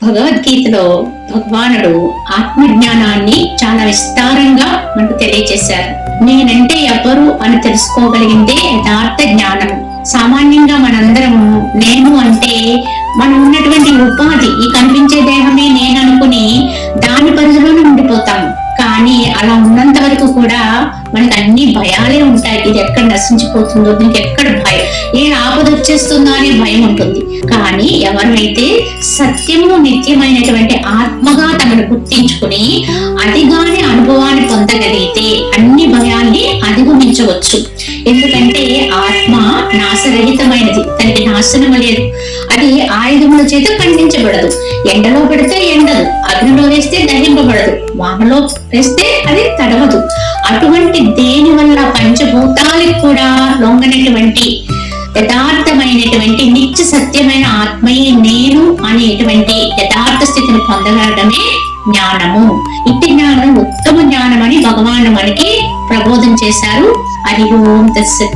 భగవద్గీతలో భగవానుడు ఆత్మజ్ఞానాన్ని చాలా విస్తారంగా మనకు తెలియజేశారు. నేనంటే ఎవరు అని తెలుసుకోగలిగిందే యథార్థ జ్ఞానము. సామాన్యంగా మనందరము నేను అంటే మనం ఉన్నటువంటి ఉపాధి, ఈ కనిపించే దేహమే నేను అనుకుని దాని పరిధిలోనే ఉండిపోతాము. కానీ అలా ఉన్నంత వరకు కూడా మనకి అన్ని భయాలే ఉంటాయి. ఇది ఎక్కడ నశించిపోతుందో, దీనికి ఎక్కడ భయం, ఏ ఆపద వచ్చేస్తుందో అనే భయం ఉంటుంది. కానీ ఎవరైతే సత్యము నిత్యమైనటువంటి ఆత్మగా తమను గుర్తించుకుని అదిగానే అనుభవాన్ని పొందగలిగితే అన్ని భయాల్ని అధిగమించవచ్చు. ఎందుకంటే ఆత్మ నాశరహితమైనది, దానికి నాశనం లేదు. అది ఆయుధముల చేత ఖండించబడదు. ఎండలో పెడితే ఎండదు, అగ్నిలో వేస్తే దహింపబడదు, వానలో వేస్తే అది తడవదు. అటువంటి దేని వల్ల పంచభూతాలకు కూడా లొంగనటువంటి యథార్థమైనటువంటి నిత్య సత్యమైన ఆత్మయే నేను అనేటువంటి యథార్థ స్థితిని పొందగలడమే జ్ఞానము. ఇట్టి జ్ఞానం ఉత్తమ జ్ఞానం అని భగవాను మనకి ప్రబోధం చేశారు. హరి ఓం తత్సత్.